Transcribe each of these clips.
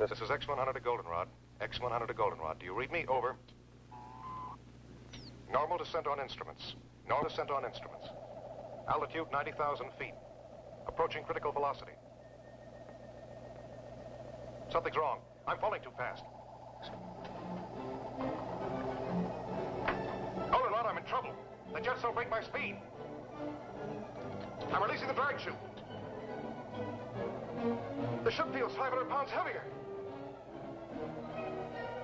This is X-100 to Goldenrod. X-100 to Goldenrod. Do you read me? Over. Normal descent on instruments. Normal descent on instruments. Altitude 90,000 feet. Approaching critical velocity. Something's wrong. I'm falling too fast. Goldenrod, I'm in trouble. The jets don't break my speed. I'm releasing the drag chute. The ship feels 500 pounds heavier.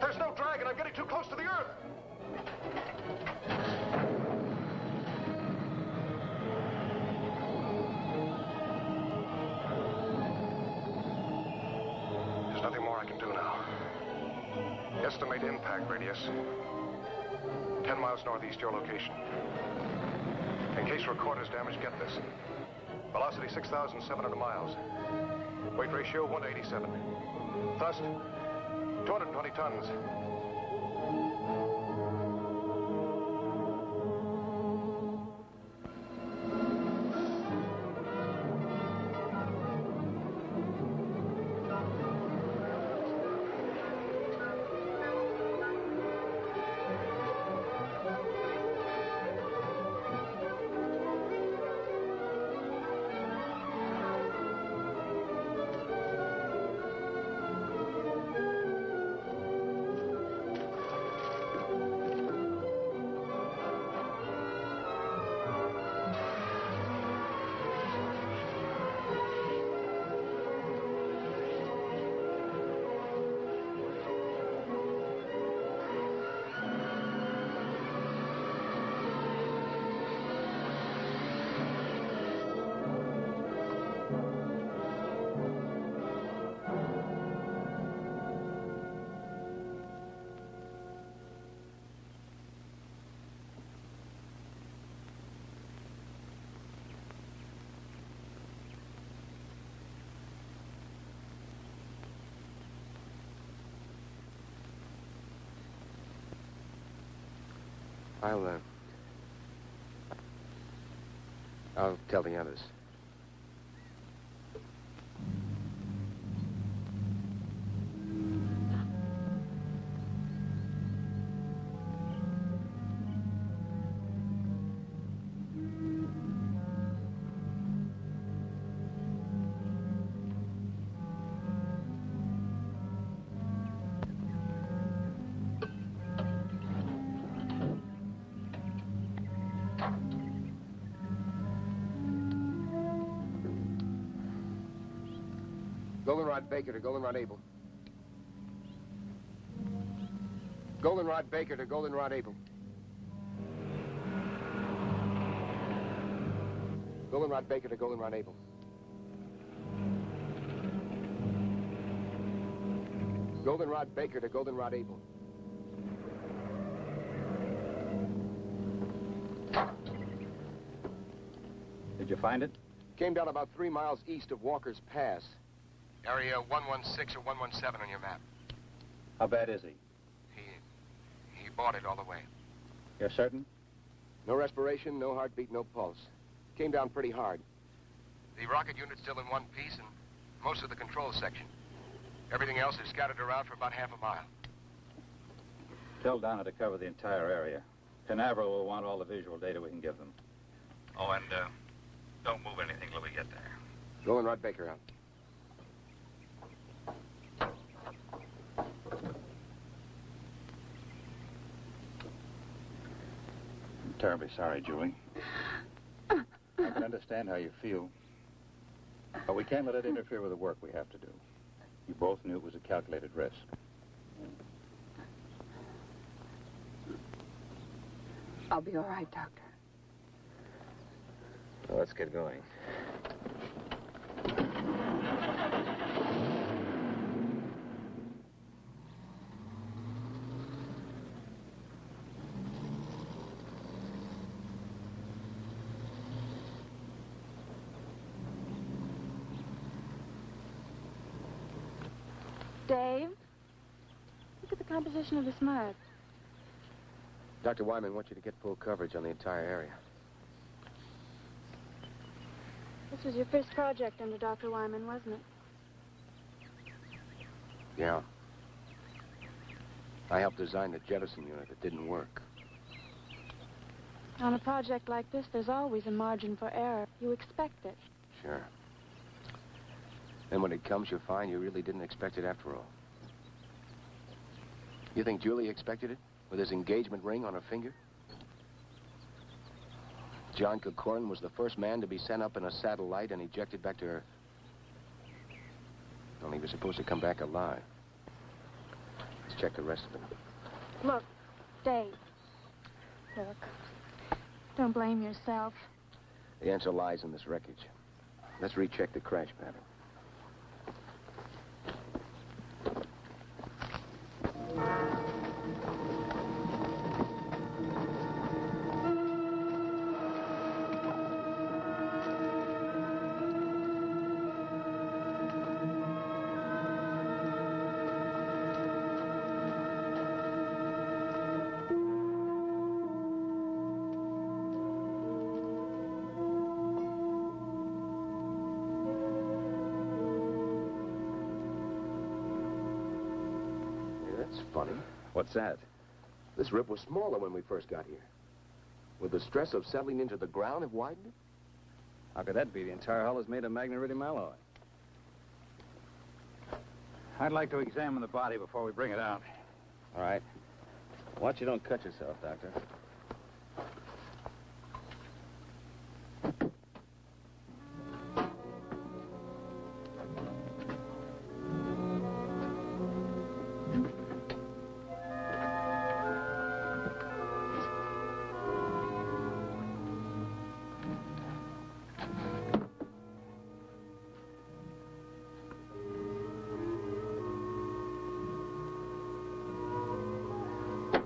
There's no drag, and I'm getting too close to the Earth. There's nothing more I can do now. Estimate impact radius. 10 miles northeast your location. In case recorder's damaged, get this. Velocity 6,700 miles. Weight ratio 1 to 87. Thrust 220 tons. I'll tell the others. Goldenrod Baker to Goldenrod Able. Goldenrod Baker to Goldenrod Able. Goldenrod Baker to Goldenrod Able. Goldenrod Baker to Goldenrod Able. Did you find it? Came down about 3 miles east of Walker's Pass. Area 116 or 117 on your map. How bad is he? He bought it all the way. You're certain? No respiration, no heartbeat, no pulse. Came down pretty hard. The rocket unit's still in one piece and most of the control section. Everything else is scattered around for about half a mile. Tell Donna to cover the entire area. Canaveral will want all the visual data we can give them. Oh, and don't move anything till we get there. Goldenrod Baker out. I'm terribly sorry, Julie. I can understand how you feel. But we can't let it interfere with the work we have to do. You both knew it was a calculated risk. I'll be all right, Doctor. Well, let's get going. Dave, look at the composition of this mud. Dr. Wyman wants you to get full coverage on the entire area. This was your first project under Dr. Wyman, wasn't it? Yeah. I helped design the jettison unit that didn't work. On a project like this, there's always a margin for error. You expect it. Sure. Then when it comes, you'll find you really didn't expect it after all. You think Julie expected it? With his engagement ring on her finger? John Corcoran was the first man to be sent up in a satellite and ejected back to Earth. Only he was supposed to come back alive. Let's check the rest of it. Look, Dave. Look. Don't blame yourself. The answer lies in this wreckage. Let's recheck the crash pattern. Funny. What's that? This rip was smaller when we first got here. Would the stress of settling into the ground have widened it? How could that be? The entire hull is made of magneridium alloy. I'd like to examine the body before we bring it out. All right. Watch you don't cut yourself, Doctor.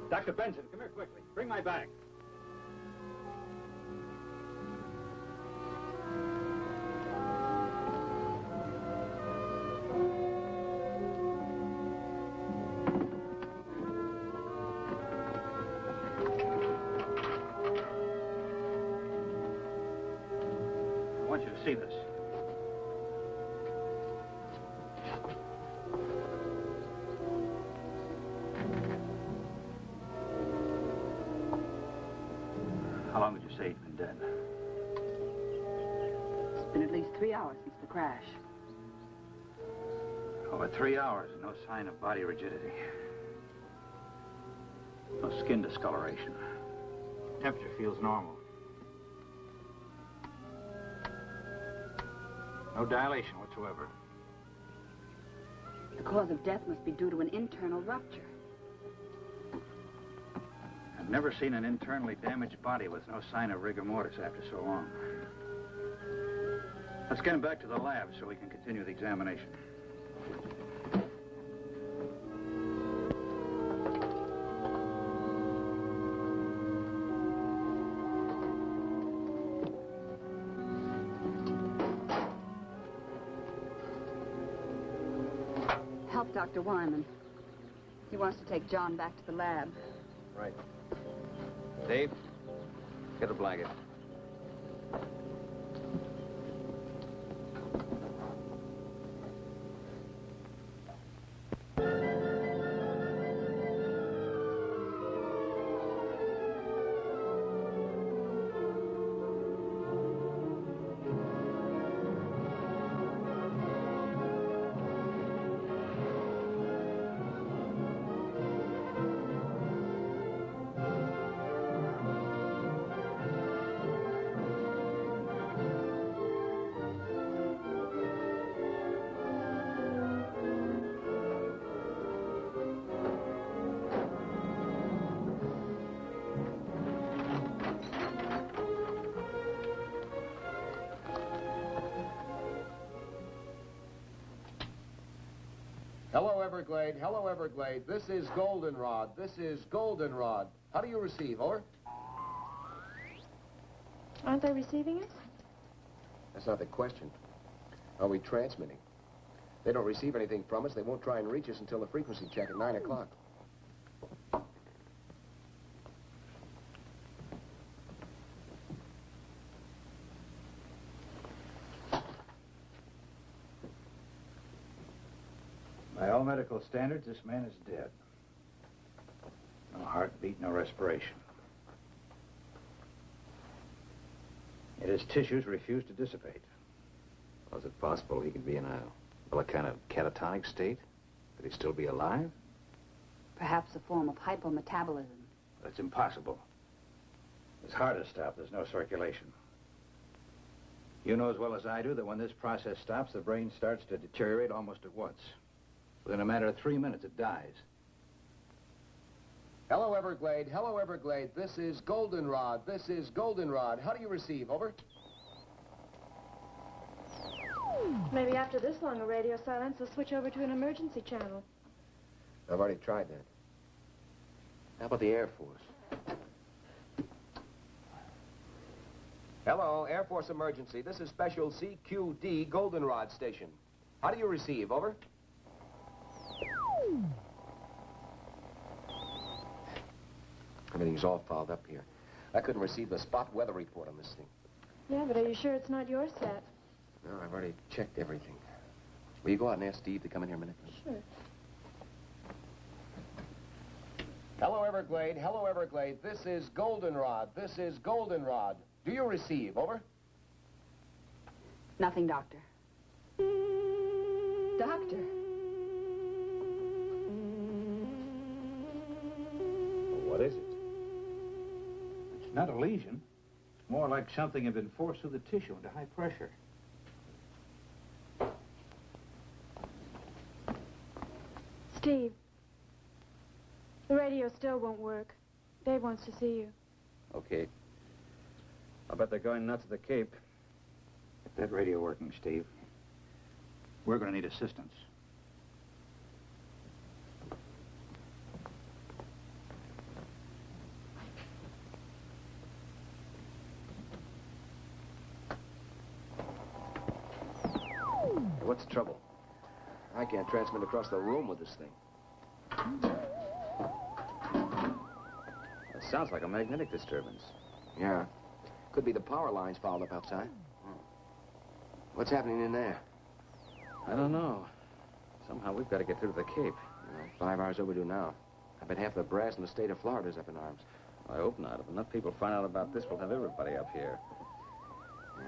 Dr. Benson, come here quickly. Bring my bag. I want you to see this. How long would you say he's been dead? It's been at least 3 hours since the crash. Over 3 hours, no sign of body rigidity. No skin discoloration. Temperature feels normal. No dilation whatsoever. The cause of death must be due to an internal rupture. I've never seen an internally damaged body with no sign of rigor mortis after so long. Let's get him back to the lab so we can continue the examination. Help Dr. Wyman. He wants to take John back to the lab. Right. Dave, get a blanket. Hello, Everglade. Hello, Everglade. This is Goldenrod. This is Goldenrod. How do you receive? Over? Aren't they receiving us? That's not the question. Are we transmitting? They don't receive anything from us. They won't try and reach us until the frequency check at 9 o'clock. By all medical standards, this man is dead. No heartbeat, no respiration. Yet his tissues refuse to dissipate. Was it possible he could be in a kind of catatonic state? Could he still be alive? Perhaps a form of hypometabolism. That's impossible. His heart is stopped. There's no circulation. You know as well as I do that when this process stops, the brain starts to deteriorate almost at once. Within a matter of 3 minutes, it dies. Hello, Everglade. Hello, Everglade. This is Goldenrod. This is Goldenrod. How do you receive? Over? Maybe after this long a radio silence, they'll switch over to an emergency channel. I've already tried that. How about the Air Force? Hello, Air Force emergency. This is Special CQD Goldenrod Station. How do you receive? Over? Everything's all fouled up here. I couldn't receive the spot weather report on this thing. Yeah, but are you sure it's not your set? No, I've already checked everything. Will you go out and ask Steve to come in here a minute? Sure. Hello, Everglade. Hello, Everglade. This is Goldenrod. This is Goldenrod. Do you receive? Over? Nothing, Doctor. Doctor. What is it? It's not a lesion. It's more like something had been forced through the tissue into high pressure. Steve, the radio still won't work. Dave wants to see you. Okay. I'll bet they're going nuts at the Cape. Get that radio working, Steve. We're going to need assistance. What's the trouble? I can't transmit across the room with this thing. It sounds like a magnetic disturbance. Yeah. Could be the power lines fouled up outside. What's happening in there? I don't know. Somehow we've got to get through to the Cape. 5 hours overdue now. I bet half the brass in the state of Florida's up in arms. I hope not. If enough people find out about this, we'll have everybody up here.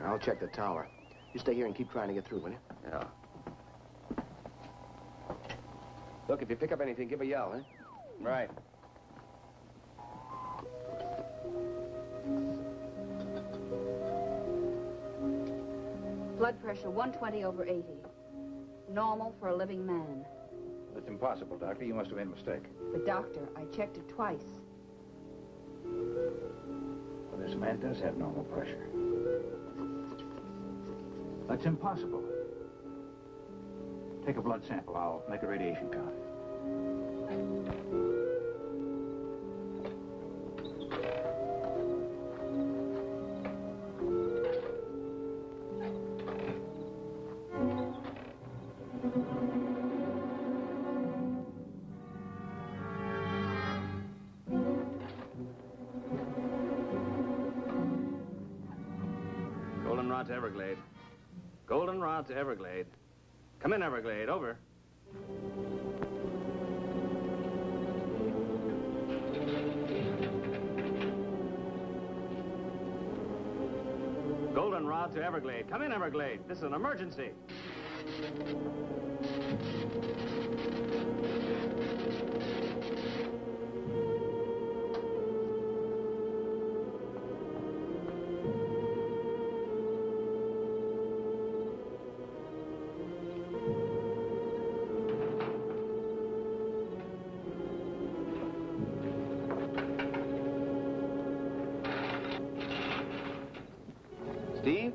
I'll check the tower. You stay here and keep trying to get through, will you? Yeah. Look, if you pick up anything, give a yell, eh? Right. Blood pressure 120/80. Normal for a living man. That's impossible, Doctor. You must have made a mistake. But, Doctor, I checked it twice. Well, this man does have normal pressure. That's impossible. Take a blood sample. I'll make a radiation count. Goldenrod to Everglade. Goldenrod to Everglade. Come in, Everglade. Over. Goldenrod to Everglade. Come in, Everglade. This is an emergency. Steve?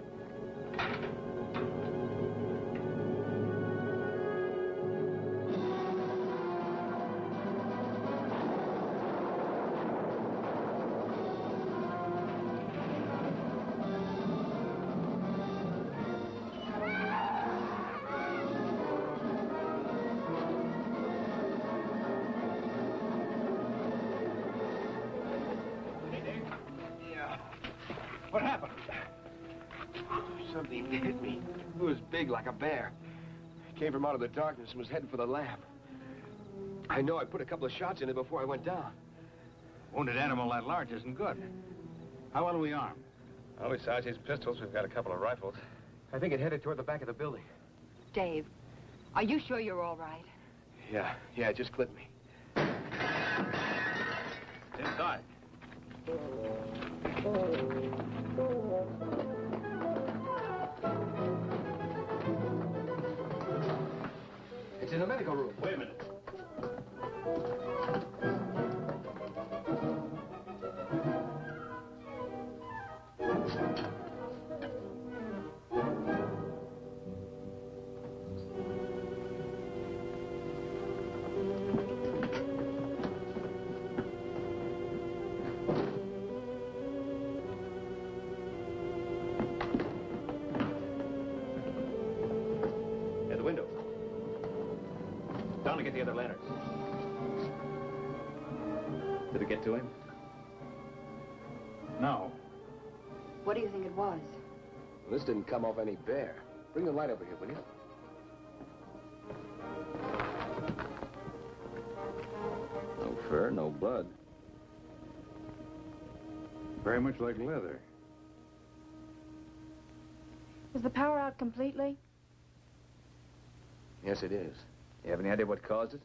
What happened? Something hit me. It was big like a bear. It came from out of the darkness and was heading for the lab. I know I put a couple of shots in it before I went down. Wounded animal that large isn't good. How well are we armed? Well, besides these pistols, we've got a couple of rifles. I think it headed toward the back of the building. Dave, are you sure you're all right? Yeah, it just clipped me. It's inside. It's in the medical room. Wait a minute. At the window. Down to get the other lanterns. Did it get to him? No. What do you think it was? Well, this didn't come off any bear. Bring the light over here, will you? No fur, no blood. Very much like leather. Is the power out completely? Yes, it is. You have any idea what caused it?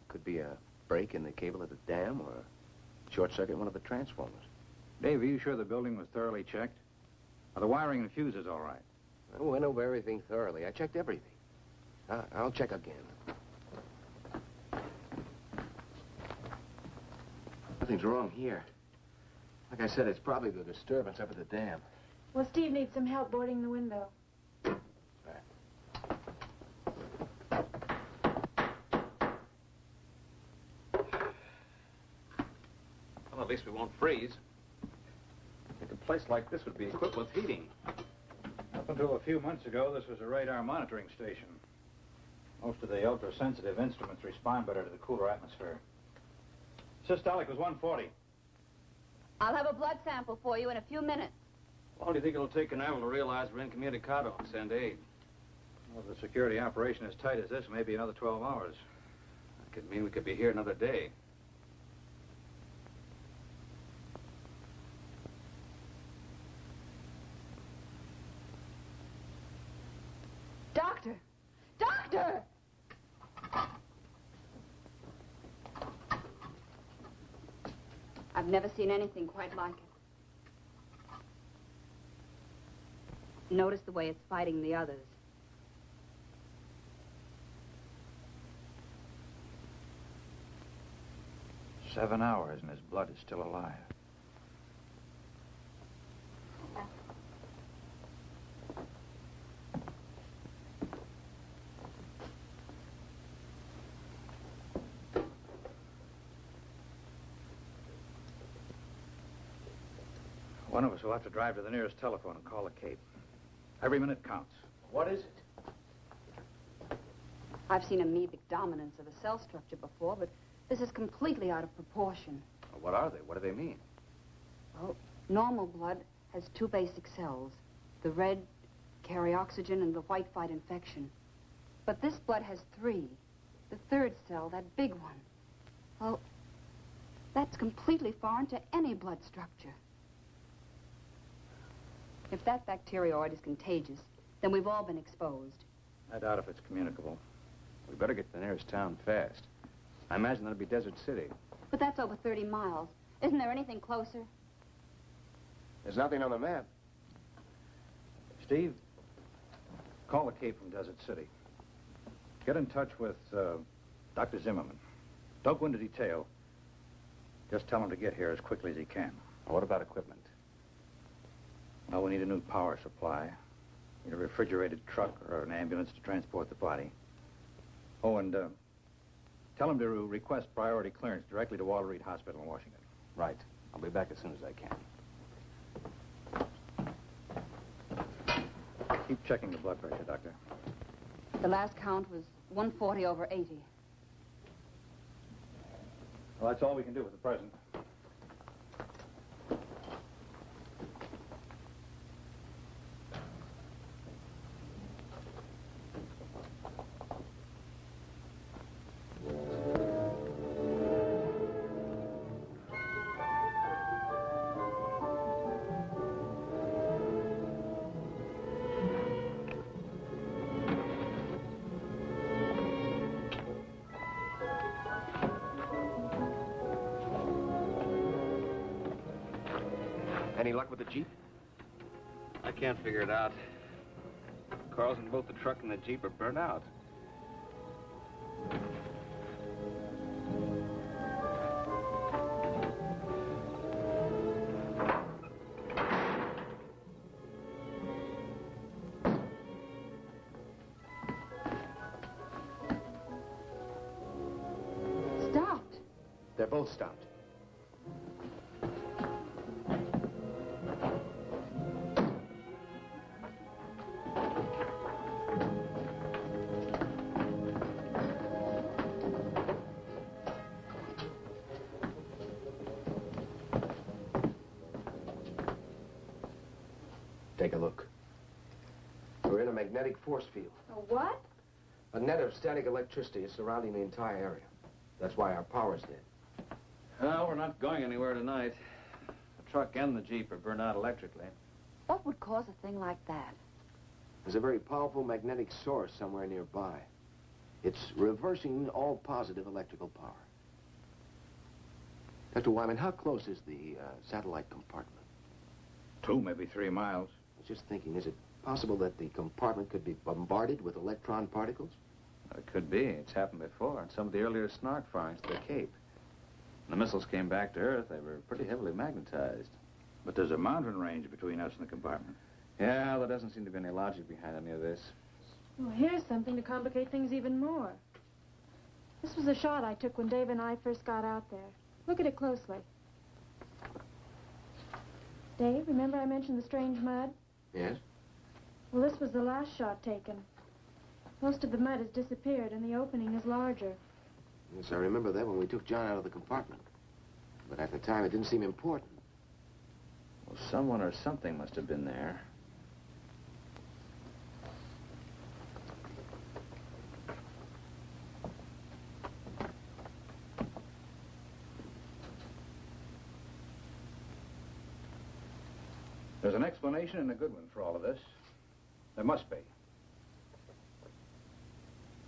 Could be a break in the cable of the dam or a short circuit in one of the transformers. Dave, are you sure the building was thoroughly checked? Are the wiring and fuses all right? I went over everything thoroughly. I checked everything. I'll check again. Nothing's wrong here. Like I said, it's probably the disturbance up at the dam. Well, Steve needs some help boarding the window. Well, at least we won't freeze. I think a place like this would be equipped with heating. Up until a few months ago, this was a radar monitoring station. Most of the ultra-sensitive instruments respond better to the cooler atmosphere. Systolic was 140. I'll have a blood sample for you in a few minutes. How long do you think it'll take Canaveral to realize we're incommunicado and send aid? Well, if the security operation is tight as this, maybe another 12 hours. That could mean we could be here another day. Doctor! Doctor! I've never seen anything quite like it. Notice the way it's fighting the others. "7 hours and his blood is still alive. One of us will have to drive to the nearest telephone and call the Cape. Every minute counts. What is it? I've seen amoebic dominance of a cell structure before, but this is completely out of proportion. What are they? What do they mean? Well, normal blood has 2 basic cells, The red carry oxygen and the white fight infection. But this blood has 3. The third cell, that big one. Well, that's completely foreign to any blood structure. If that bacterioid is contagious, then we've all been exposed. I doubt if it's communicable. We better get to the nearest town fast. I imagine that'll be Desert City. But that's over 30 miles. Isn't there anything closer? There's nothing on the map. Steve, call the Cape from Desert City. Get in touch with Dr. Zimmerman. Don't go into detail. Just tell him to get here as quickly as he can. What about equipment? Well, we need a new power supply. Need a refrigerated truck or an ambulance to transport the body. Oh, and tell him to request priority clearance directly to Walter Reed Hospital in Washington. Right. I'll be back as soon as I can. Keep checking the blood pressure, Doctor. The last count was 140/80. Well, that's all we can do at the present. Any luck with the Jeep? I can't figure it out. Cars in both the truck and the Jeep are burnt out. Stopped. They're both stopped. Take a look. We're in a magnetic force field. A what? A net of static electricity is surrounding the entire area. That's why our power's dead. Well, we're not going anywhere tonight. The truck and the Jeep are burned out electrically. What would cause a thing like that? There's a very powerful magnetic source somewhere nearby. It's reversing all positive electrical power. Dr. Wyman, how close is the satellite compartment? 2, maybe 3 miles. I was just thinking, is it possible that the compartment could be bombarded with electron particles? It could be. It's happened before in some of the earlier snark firings to the Cape. When the missiles came back to Earth, they were pretty heavily magnetized. But there's a mountain range between us and the compartment. Yeah, there doesn't seem to be any logic behind any of this. Well, here's something to complicate things even more. This was a shot I took when Dave and I first got out there. Look at it closely. Dave, remember I mentioned the strange mud? Yes? Well, this was the last shot taken. Most of the mud has disappeared, and the opening is larger. Yes, I remember that when we took John out of the compartment. But at the time, it didn't seem important. Well, someone or something must have been there. There's an explanation and a good one for all of this. There must be.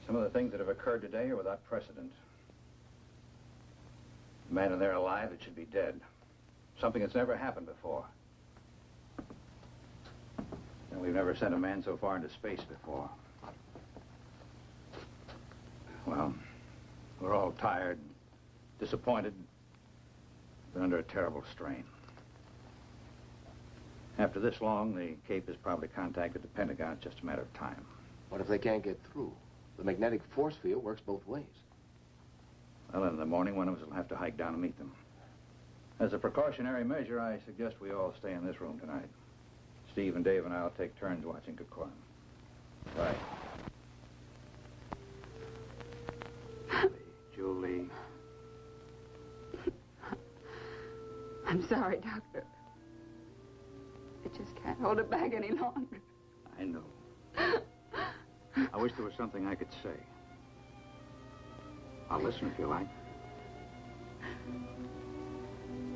Some of the things that have occurred today are without precedent. The man in there alive, it should be dead. Something that's never happened before. And we've never sent a man so far into space before. Well, we're all tired, disappointed, but under a terrible strain. After this long, the Cape has probably contacted the Pentagon. It's just a matter of time. What if they can't get through? The magnetic force field works both ways. Well, in the morning, one of us will have to hike down and meet them. As a precautionary measure, I suggest we all stay in this room tonight. Steve and Dave and I will take turns watching Corcoran. Right. Julie. I'm sorry, Doctor. just can't hold it back any longer. I know. I wish there was something I could say. I'll listen if you like.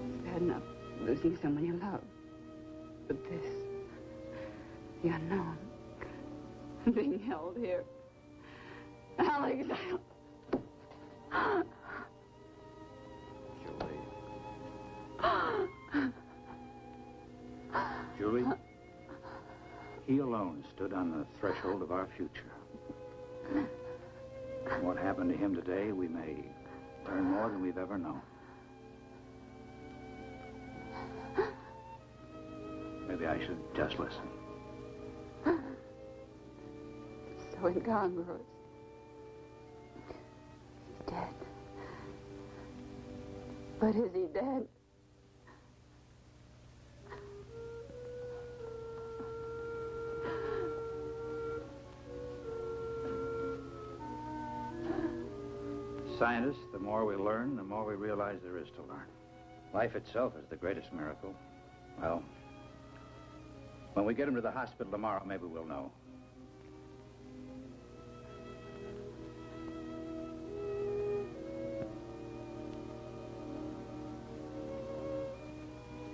It's bad enough losing someone you love. But this, the unknown, being held here. Alex, Julie, he alone stood on the threshold of our future. And what happened to him today, we may learn more than we've ever known. Maybe I should just listen. So incongruous. He's dead. But is he dead? Scientists, the more we learn, the more we realize there is to learn. Life itself is the greatest miracle. Well, when we get him to the hospital tomorrow, maybe we'll know.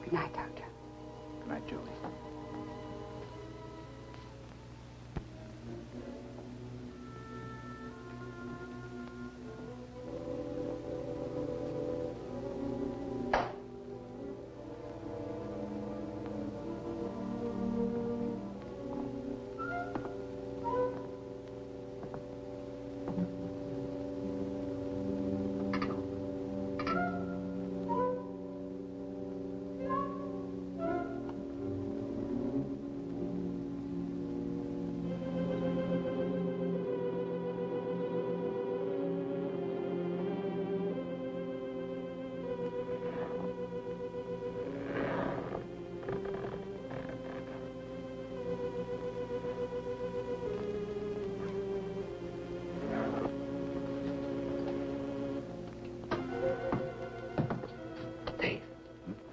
Good night, Doctor. Good night, Julie.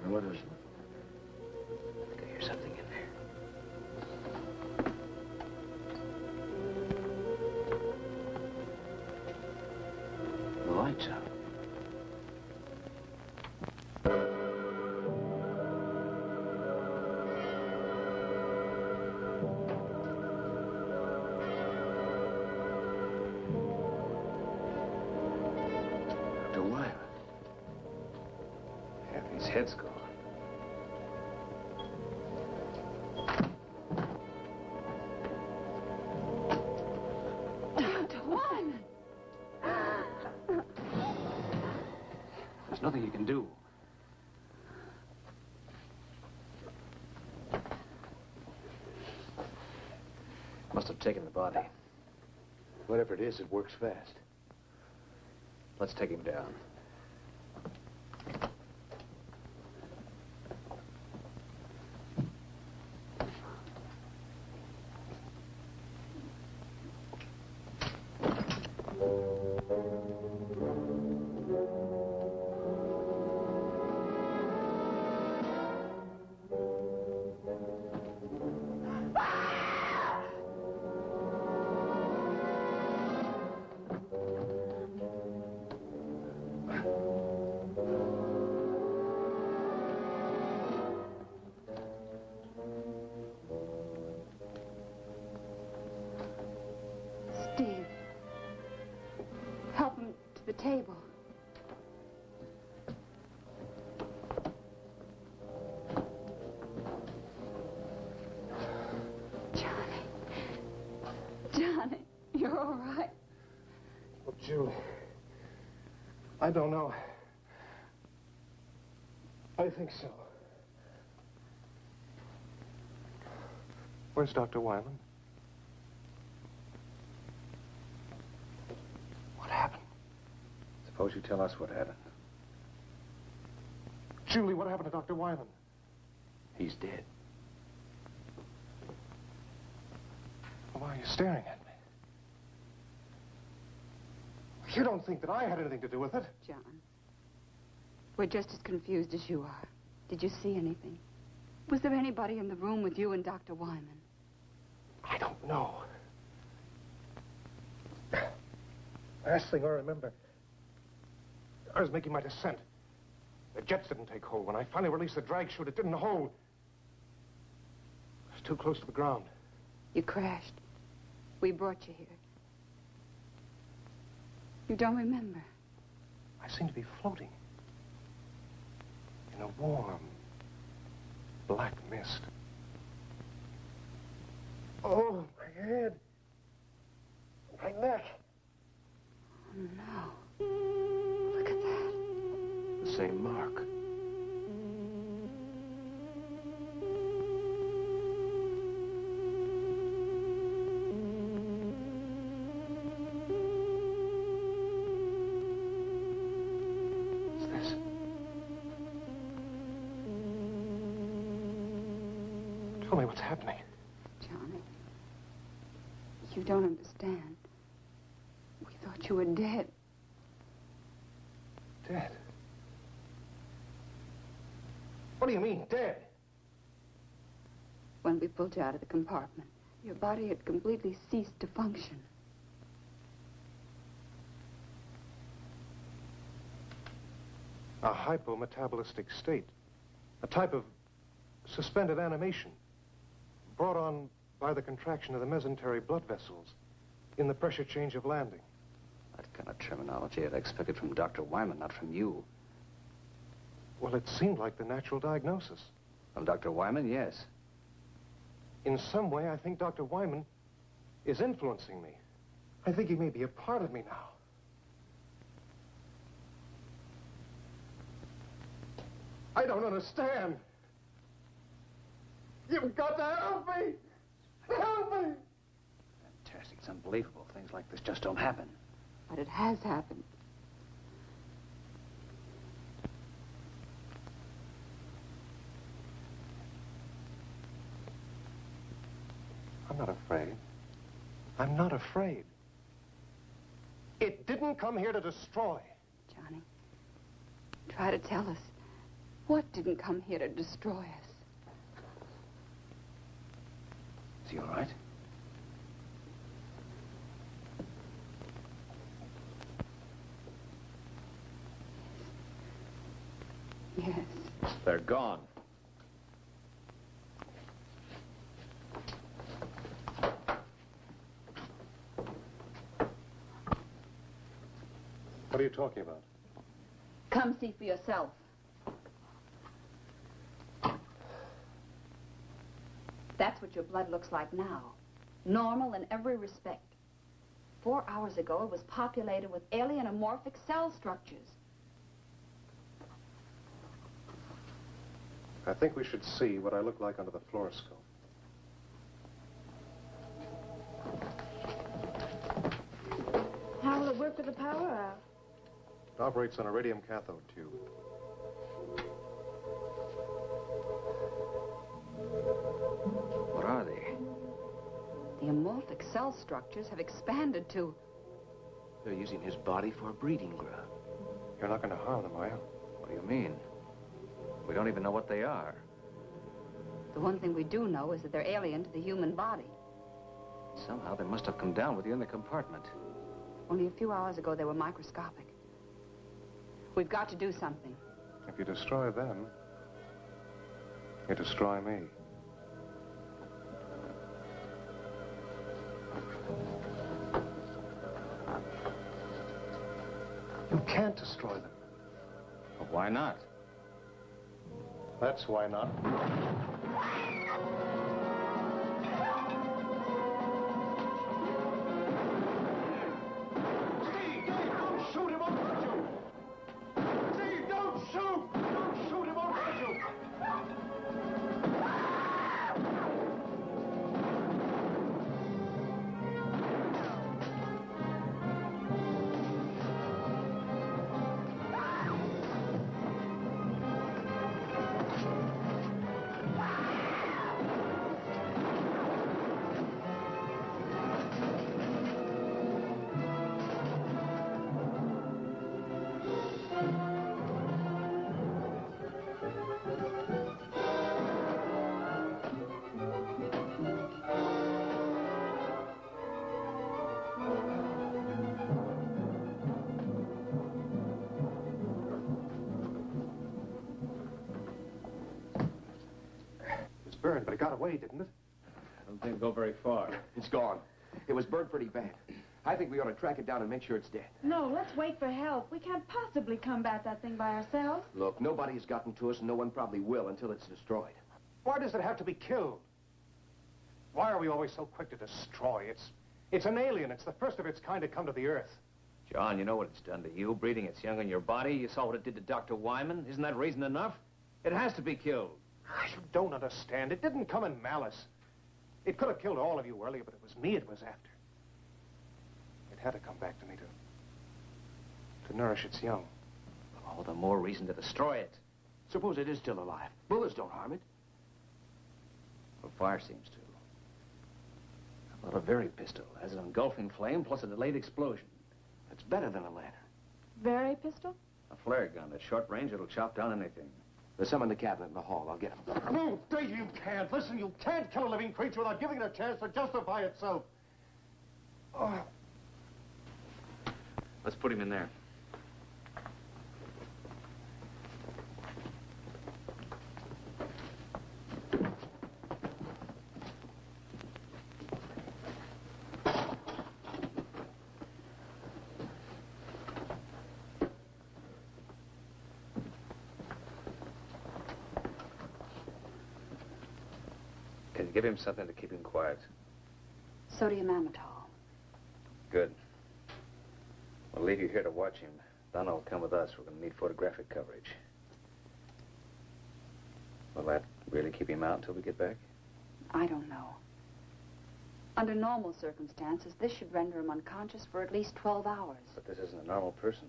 What is it? I think I hear something in there. The light's out. Dr. Weiler. Half his head's gone. There's nothing you can do. Must have taken the body. Whatever it is, it works fast. Let's take him down. Steve, help him to the table. Johnny, you're all right. Well, Julie, I don't know. I think so. Where's Dr. Weiland? What happened? Suppose you tell us what happened. Julie, what happened to Dr. Weiland? He's dead. Well, why are you staring at me? You don't think that I had anything to do with it? John, we're just as confused as you are. Did you see anything? Was there anybody in the room with you and Dr. Wyman? I don't know. Last thing I remember, I was making my descent. The jets didn't take hold. When I finally released the drag chute, it didn't hold. I was too close to the ground. You crashed. We brought you here. You don't remember? I seemed to be floating in a warm, black mist. Oh, my head. My neck. Oh, no. Look at that. The same mark. Tell me what's happening. Johnny, you don't understand. We thought you were dead. Dead? What do you mean, dead? When we pulled you out of the compartment, your body had completely ceased to function. A hypometabolistic state. A type of suspended animation brought on by the contraction of the mesentery blood vessels in the pressure change of landing. That kind of terminology I'd expected from Dr. Wyman, not from you. Well, it seemed like the natural diagnosis. From Dr. Wyman, yes. In some way, I think Dr. Wyman is influencing me. I think he may be a part of me now. I don't understand. You've got to help me! Help me! Fantastic. It's unbelievable. Things like this just don't happen. But it has happened. I'm not afraid. I'm not afraid. It didn't come here to destroy. Johnny, try to tell us. What didn't come here to destroy us? Is he all right? Yes. They're gone. What are you talking about? Come see for yourself. That's what your blood looks like now. Normal in every respect. 4 hours ago, it was populated with alien amorphic cell structures. I think we should see what I look like under the fluoroscope. How will it work with the power out? It operates on a radium cathode tube. What are they? The amorphic cell structures have expanded to... They're using his body for a breeding ground. You're not going to harm them, are you? What do you mean? We don't even know what they are. The one thing we do know is that they're alien to the human body. Somehow they must have come down with you in the compartment. Only a few hours ago, they were microscopic. We've got to do something. If you destroy them, you destroy me. You can't destroy them. Well, why not? That's why not. Steve, don't shoot him, I'll hurt you. Steve, don't shoot! Don't shoot him, I'll hurt you. burned, but it got away, didn't it? I don't think it'll go very far. It's gone. It was burned pretty bad. I think we ought to track it down and make sure it's dead. No, let's wait for help. We can't possibly combat that thing by ourselves. Look, nobody has gotten to us, and no one probably will until it's destroyed. Why does it have to be killed? Why are we always so quick to destroy? It's an alien. It's the first of its kind to come to the Earth. John, you know what it's done to you, breeding its young in your body. You saw what it did to Dr. Wyman. Isn't that reason enough? It has to be killed. You don't understand. It didn't come in malice. It could have killed all of you earlier, but it was me it was after. It had to come back to me to nourish its young. All the more reason to destroy it. Suppose it is still alive. Bullets don't harm it. Well, fire seems to. How about a very pistol? Has an engulfing flame plus a delayed explosion. It's better than a lantern. Very pistol? A flare gun at short range, it'll chop down anything. There's some in the cabinet in the hall. I'll get them. No, Dave, you can't. Listen, you can't kill a living creature without giving it a chance to justify itself. Oh. Let's put him in there. Can you give him something to keep him quiet? Sodium amytal. Good. We'll leave you here to watch him. Donna will come with us. We're going to need photographic coverage. Will that really keep him out until we get back? I don't know. Under normal circumstances, this should render him unconscious for at least 12 hours. But this isn't a normal person.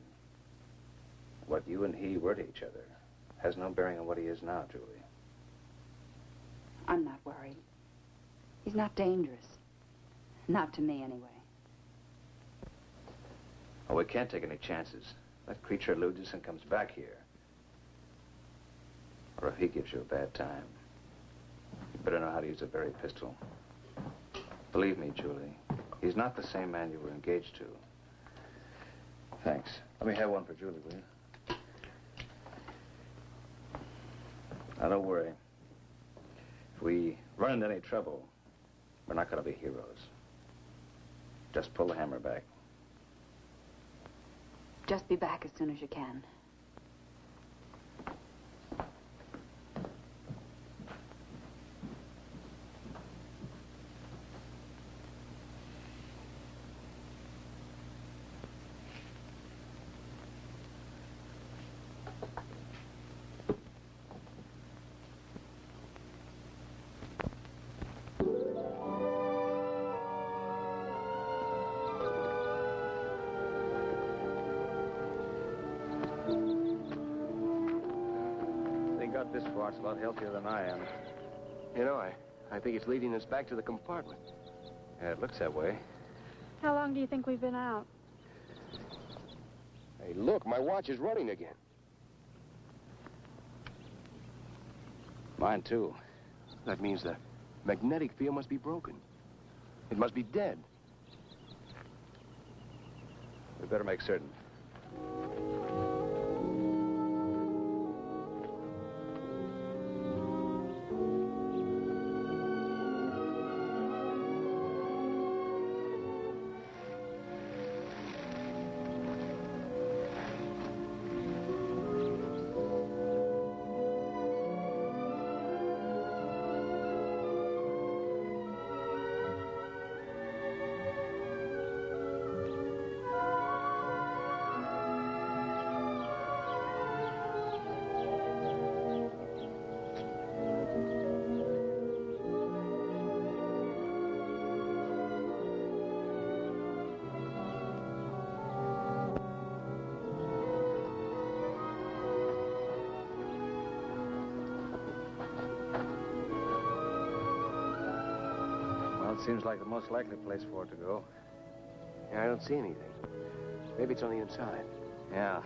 What you and he were to each other has no bearing on what he is now, Julie. I'm not worried. He's not dangerous. Not to me, anyway. Oh, we can't take any chances. That creature eludes us and comes back here. Or if he gives you a bad time, you better know how to use a very pistol. Believe me, Julie, he's not the same man you were engaged to. Thanks. Let me have one for Julie, will you? Now, don't worry. If we run into any trouble, we're not going to be heroes. Just pull the hammer back. Just be back as soon as you can. This part's a lot healthier than I am. You know, I think it's leading us back to the compartment. Yeah, it looks that way. How long do you think we've been out? Hey, look, my watch is running again. Mine, too. That means the magnetic field must be broken. It must be dead. We better make certain. Seems like the most likely place for it to go. Yeah, I don't see anything. Maybe it's on the inside. Yeah.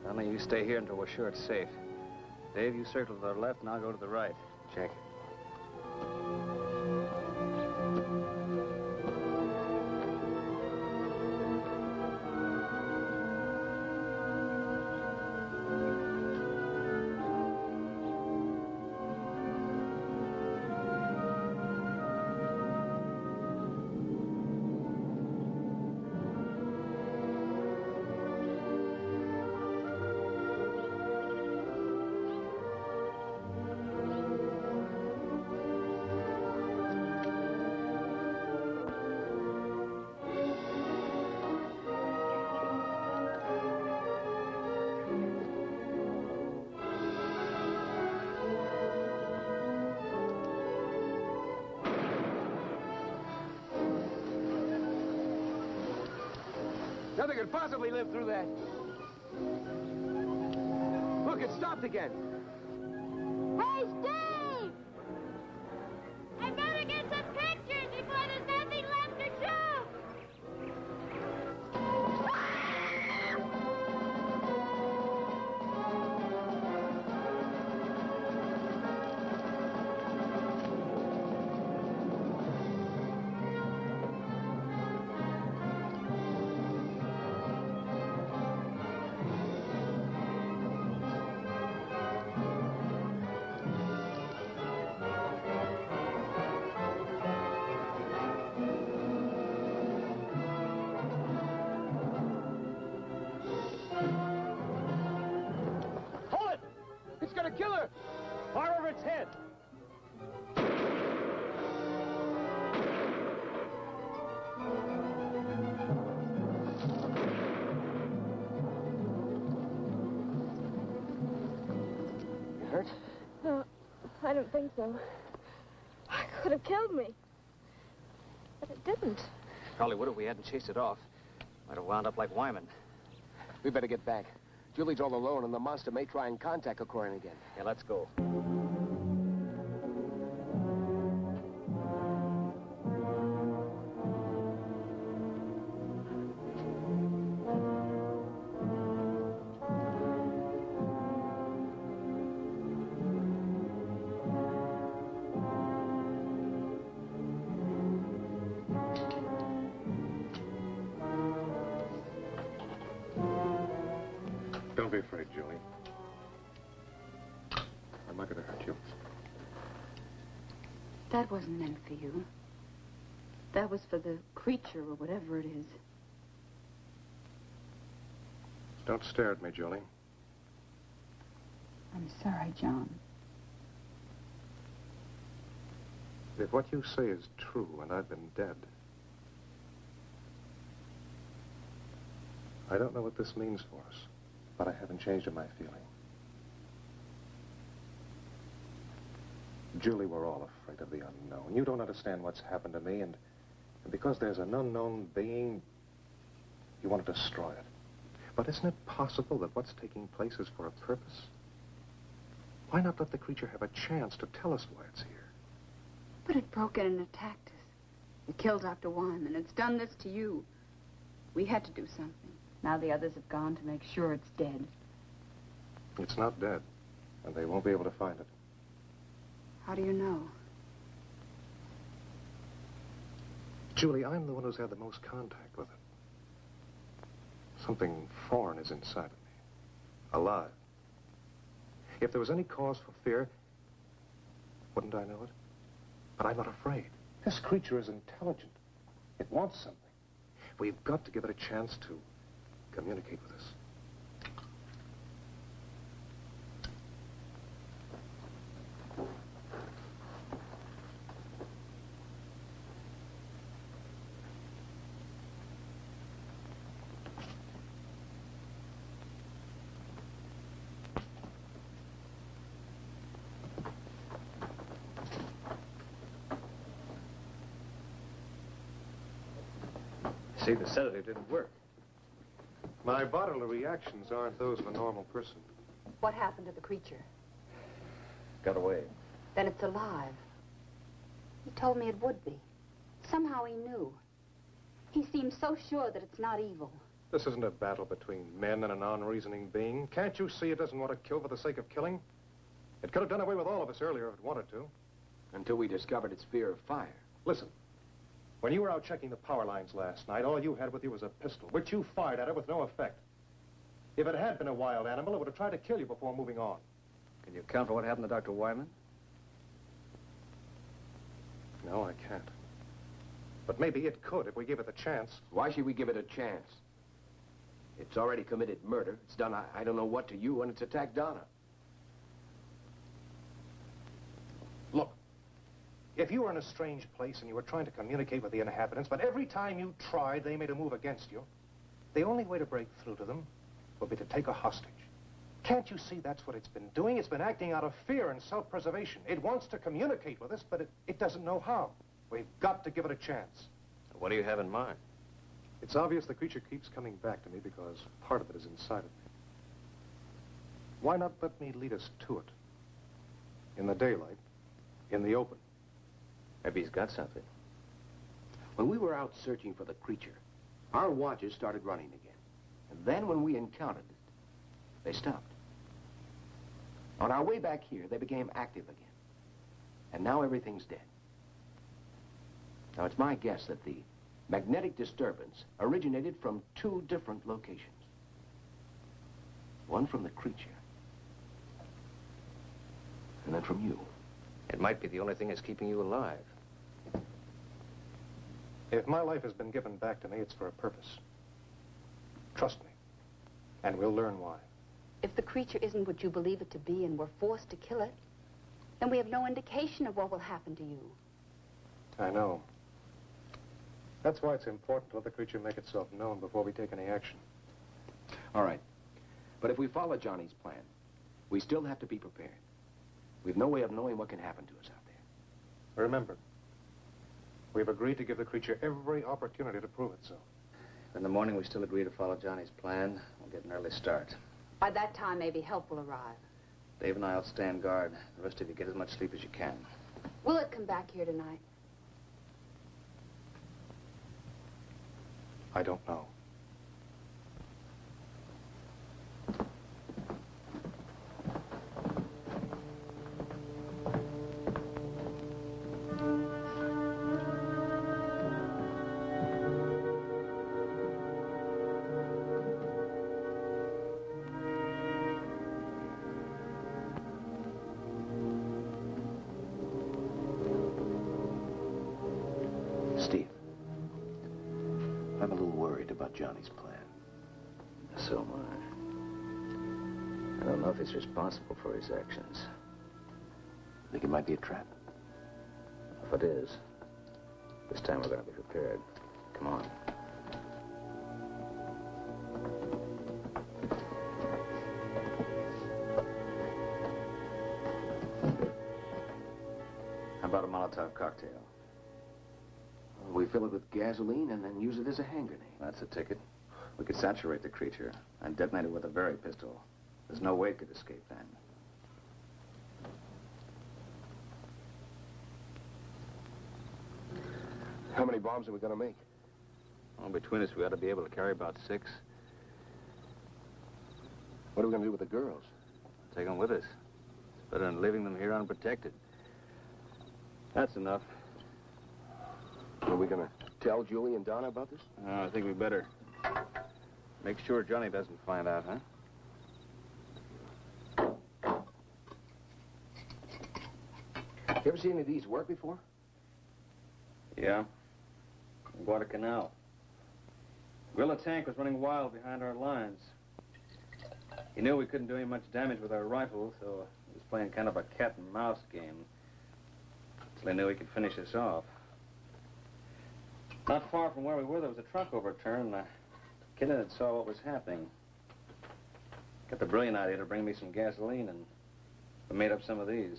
Only you stay here until we're sure it's safe. Dave, you circle to the left and I'll go to the right. Check. Nothing could possibly live through that. Look, it stopped again. Hey, Steve! I better get some pictures before there's nothing left to shoot! Kill her! Fire over its head! You hurt? No, I don't think so. It could have killed me. But it didn't. Probably would if we hadn't chased it off. Might have wound up like Wyman. We better get back. Julie's all alone, and the monster may try and contact Corcoran again. Yeah, let's go. Don't be afraid, Julie. I'm not going to hurt you. That wasn't meant for you. That was for the creature or whatever it is. Don't stare at me, Julie. I'm sorry, John. If what you say is true and I've been dead, I don't know what this means for us, but I haven't changed in my feeling. Julie, we're all afraid of the unknown. You don't understand what's happened to me, and because there's an unknown being, you want to destroy it. But isn't it possible that what's taking place is for a purpose? Why not let the creature have a chance to tell us why it's here? But it broke in and attacked us. It killed Dr. Wyman. It's done this to you. We had to do something. Now the others have gone to make sure it's dead. It's not dead, and they won't be able to find it. How do you know? Julie, I'm the one who's had the most contact with it. Something foreign is inside of me. Alive. If there was any cause for fear, wouldn't I know it? But I'm not afraid. This creature is intelligent. It wants something. We've got to give it a chance to communicate with us. See, the sedative didn't work. My bodily reactions aren't those of a normal person. What happened to the creature? Got away. Then it's alive. He told me it would be. Somehow he knew. He seems so sure that it's not evil. This isn't a battle between men and an unreasoning being. Can't you see it doesn't want to kill for the sake of killing? It could have done away with all of us earlier if it wanted to. Until we discovered its fear of fire. Listen. When you were out checking the power lines last night, all you had with you was a pistol, which you fired at it with no effect. If it had been a wild animal, it would have tried to kill you before moving on. Can you account for what happened to Dr. Wyman? No, I can't. But maybe it could if we give it the chance. Why should we give it a chance? It's already committed murder. It's done I don't know what to you, and it's attacked Donna. Look, if you were in a strange place and you were trying to communicate with the inhabitants, but every time you tried, they made a move against you, the only way to break through to them would be to take a hostage. Can't you see that's what it's been doing? It's been acting out of fear and self-preservation. It wants to communicate with us, but it doesn't know how. We've got to give it a chance. What do you have in mind? It's obvious the creature keeps coming back to me because part of it is inside of me. Why not let me lead us to it? In the daylight, in the open. Maybe he's got something. When we were out searching for the creature, our watches started running again. And then when we encountered it, they stopped. On our way back here, they became active again. And now everything's dead. Now, it's my guess that the magnetic disturbance originated from two different locations. One from the creature, and then from you. It might be the only thing that's keeping you alive. If my life has been given back to me, it's for a purpose. Trust me, and we'll learn why. If the creature isn't what you believe it to be and we're forced to kill it, then we have no indication of what will happen to you. I know. That's why it's important to let the creature make itself known before we take any action. All right. But if we follow Johnny's plan, we still have to be prepared. We've no way of knowing what can happen to us out there. Remember, we've agreed to give the creature every opportunity to prove itself. In the morning, we still agree to follow Johnny's plan. We'll get an early start. By that time, maybe help will arrive. Dave and I will stand guard. The rest of you get as much sleep as you can. Will it come back here tonight? I don't know. Steve, I'm a little worried about Johnny's plan. So am I. I don't know if he's responsible for his actions. Think it might be a trap? If it is, this time we're going to be prepared. Come on. How about a Molotov cocktail? We fill it with gasoline and then use it as a hand grenade. That's a ticket. We could saturate the creature and detonate it with a Baer pistol. There's no way it could escape then. How many bombs are we going to make? Well, between us, we ought to be able to carry about 6. What are we going to do with the girls? Take them with us. It's better than leaving them here unprotected. That's enough. Are we going to tell Julie and Donna about this? I think we better. Make sure Johnny doesn't find out, huh? You ever seen any of these work before? Yeah. Guadalcanal. Guerrilla tank was running wild behind our lines. He knew we couldn't do any much damage with our rifle, so he was playing kind of a cat-and-mouse game. Until he knew he could finish us off. Not far from where we were, there was a truck overturned, and a kid in it saw what was happening. Got the brilliant idea to bring me some gasoline, and we made up some of these.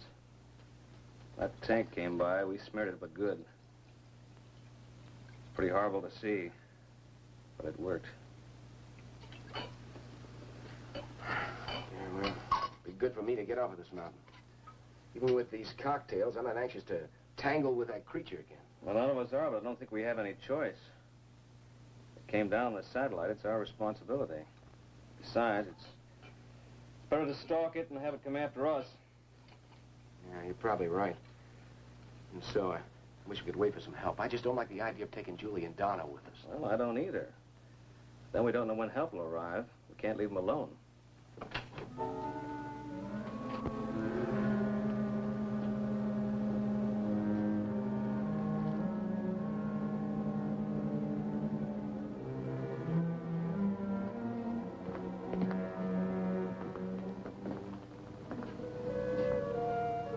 That tank came by, we smeared it, but good. Pretty horrible to see, but it worked. Yeah, well, it'd be good for me to get off of this mountain. Even with these cocktails, I'm not anxious to tangle with that creature again. Well, none of us are, but I don't think we have any choice. It came down on the satellite. It's our responsibility. Besides, it's better to stalk it and have it come after us. Yeah, you're probably right. And so, I wish we could wait for some help. I just don't like the idea of taking Julie and Donna with us. Well, I don't either. Then we don't know when help will arrive. We can't leave them alone.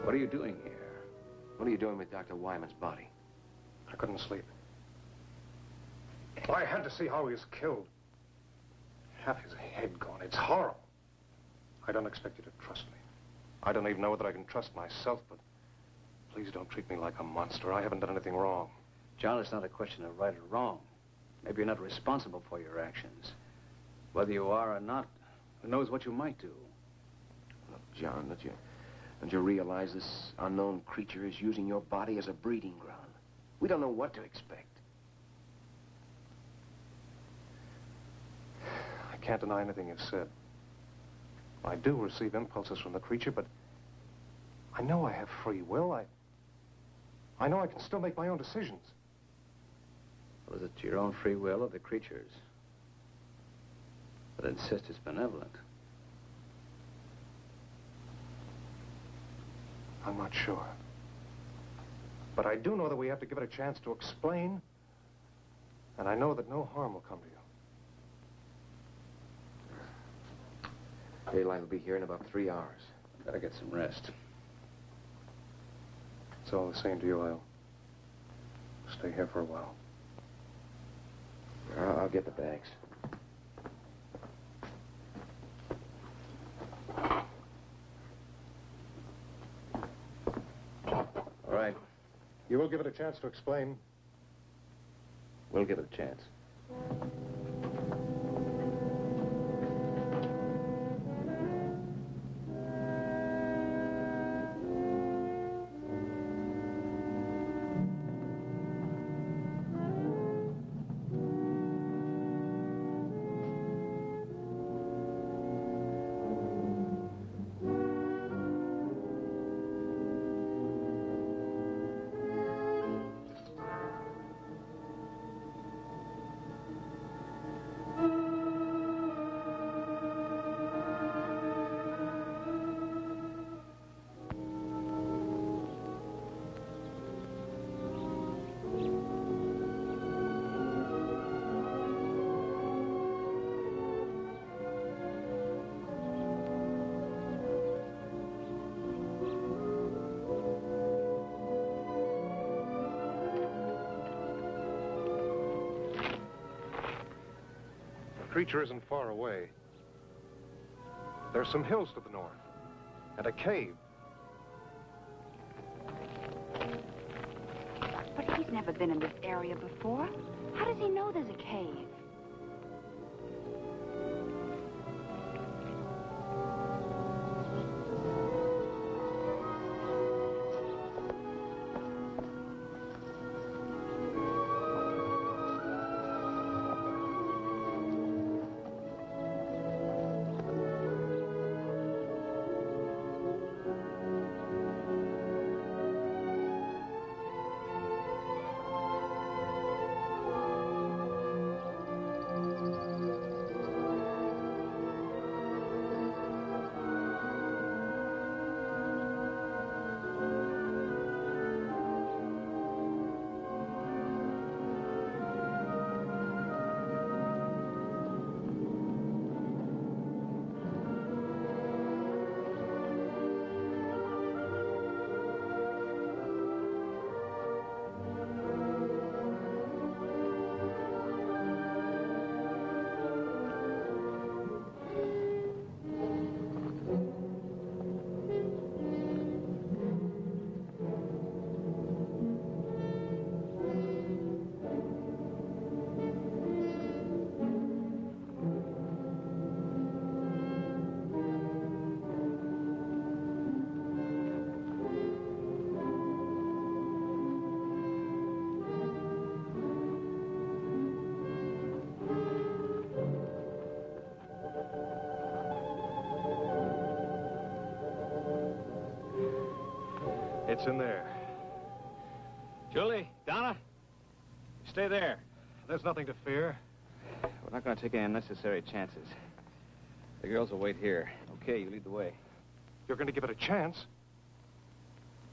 What are you doing here? What are you doing with Dr. Wyman's body? I couldn't sleep. I had to see how he was killed. Half his head gone. It's horrible. I don't expect you to trust me. I don't even know whether I can trust myself, but please don't treat me like a monster. I haven't done anything wrong. John, it's not a question of right or wrong. Maybe you're not responsible for your actions. Whether you are or not, who knows what you might do? Look, John, don't you realize this unknown creature is using your body as a breeding ground? We don't know what to expect. I can't deny anything you've said. I do receive impulses from the creature, but I know I have free will. I know I can still make my own decisions. Well, is it your own free will or the creature's? But insist it's benevolent. I'm not sure. But I do know that we have to give it a chance to explain, and I know that no harm will come to you. Daylight will be here in about 3 hours. Better get some rest. It's all the same to you. I'll stay here for a while. I'll get the bags. All right. You will give it a chance to explain. We'll give it a chance. The creature isn't far away. There's some hills to the north, and a cave. But he's never been in this area before. How does he know there's a cave? It's in there. Julie, Donna, stay there. There's nothing to fear. We're not going to take any unnecessary chances. The girls will wait here. Okay, you lead the way. You're going to give it a chance.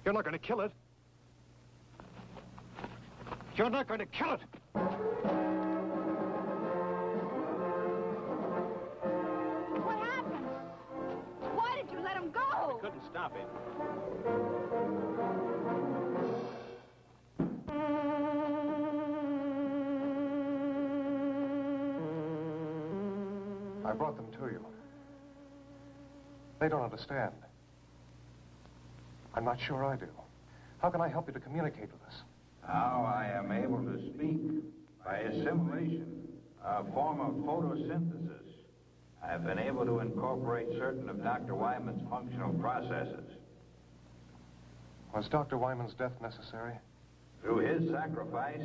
You're not going to kill it. You're not going to kill it. What happened? Why did you let him go? We couldn't stop him. I brought them to you. They don't understand. I'm not sure I do. How can I help you to communicate with us? How I am able to speak By assimilation, a form of photosynthesis, I have been able to incorporate certain of Dr. Wyman's functional processes. Was Dr. Wyman's death necessary? Through his sacrifice,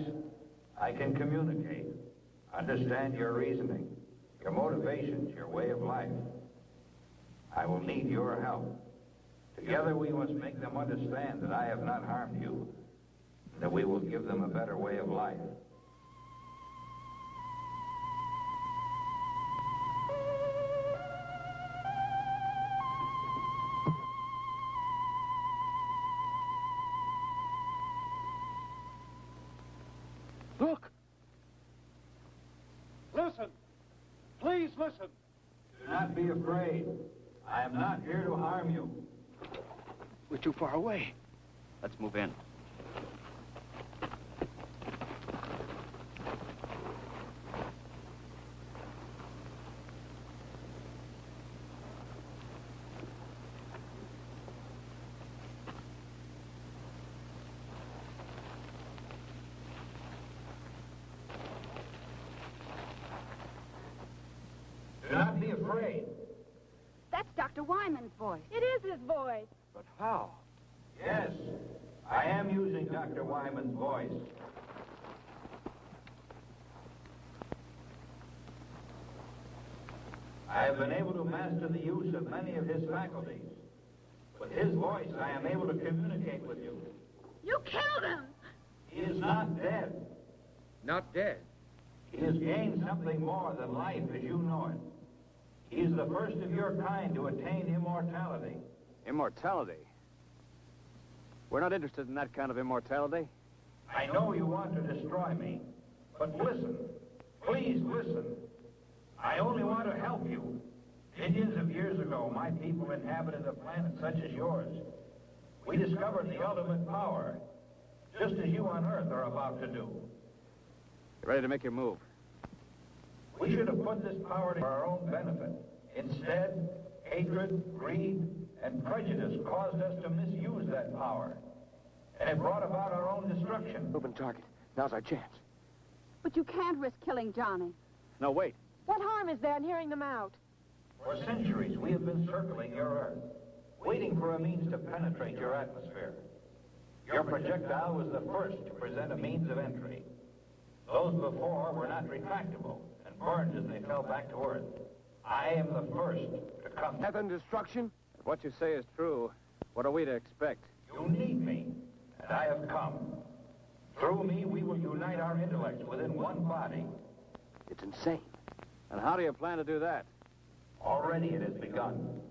I can communicate, understand your reasoning, your motivations, your way of life. I will need your help. Together we must make them understand that I have not harmed you, that we will give them a better way of life. Look! Listen! Please listen! Do not be afraid. I am not here to harm you. We're too far away. Let's move in. Do not be afraid. That's Dr. Wyman's voice. It is his voice. But how? Yes, I am using Dr. Wyman's voice. I have been able to master the use of many of his faculties. With his voice, I am able to communicate with you. You killed him! He is not dead. Not dead. He has gained something more than life as you know it. He is the first of your kind to attain immortality. Immortality? We're not interested in that kind of immortality. I know you want to destroy me, but listen. Please listen. I only want to help you. Millions of years ago, my people inhabited a planet such as yours. We discovered the ultimate power, just as you on Earth are about to do. You ready to make your move? We should have put this power to our own benefit. Instead, hatred, greed, and prejudice caused us to misuse that power. And it brought about our own destruction. Open target. Now's our chance. But you can't risk killing Johnny. No, wait. What harm is there in hearing them out? For centuries, we have been circling your Earth, waiting for a means to penetrate your atmosphere. Your projectile was the first to present a means of entry. Those before were not retractable and burned as they fell back to Earth. I am the first to come. Death and destruction? If what you say is true, what are we to expect? You need me, and I have come. Through me, we will unite our intellects within one body. It's insane. And how do you plan to do that? Already it has begun.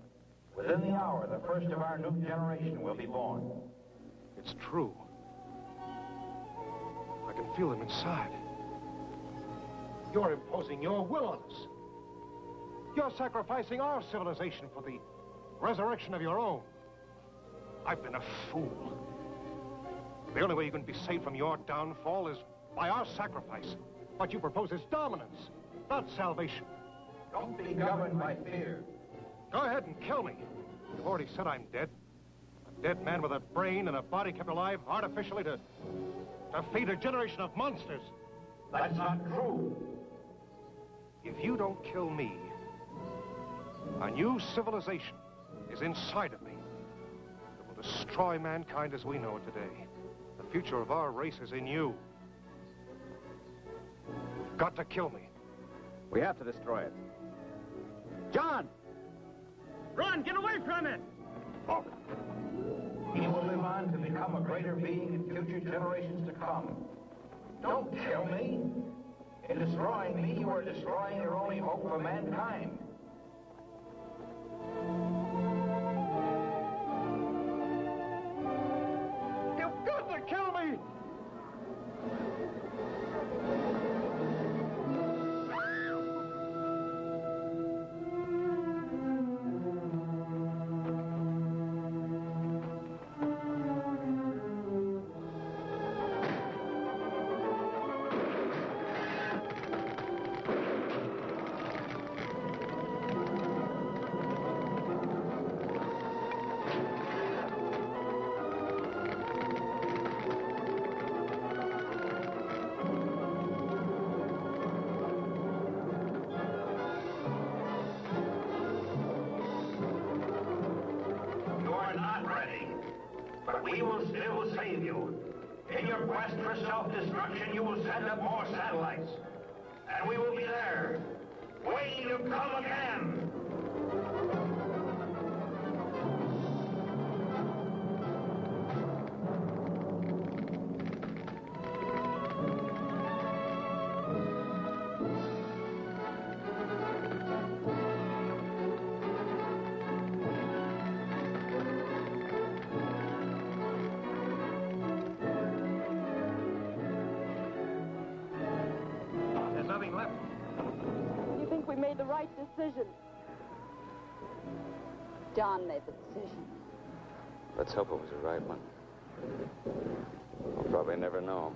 Within the hour, the first of our new generation will be born. It's true. I can feel them inside. You're imposing your will on us. You're sacrificing our civilization for the resurrection of your own. I've been a fool. The only way you can be saved from your downfall is by our sacrifice. What you propose is dominance, not salvation. Don't be governed by fear. Go ahead and kill me. You've already said I'm dead. A dead man with a brain and a body kept alive artificially to feed a generation of monsters. That's not true. If you don't kill me, a new civilization is inside of me. It will destroy mankind as we know it today. The future of our race is in you. You've got to kill me. We have to destroy it. John! Run! Get away from it! Oh. He will live on to become a greater being in future generations to come. Don't kill me. In destroying me, you are destroying your only hope for mankind. You've got to kill me! we will still save you. In your quest for self-destruction, you will send up more satellites. And we will be there, waiting to come again. The right decision. John made the decision. Let's hope it was the right one. We'll probably never know.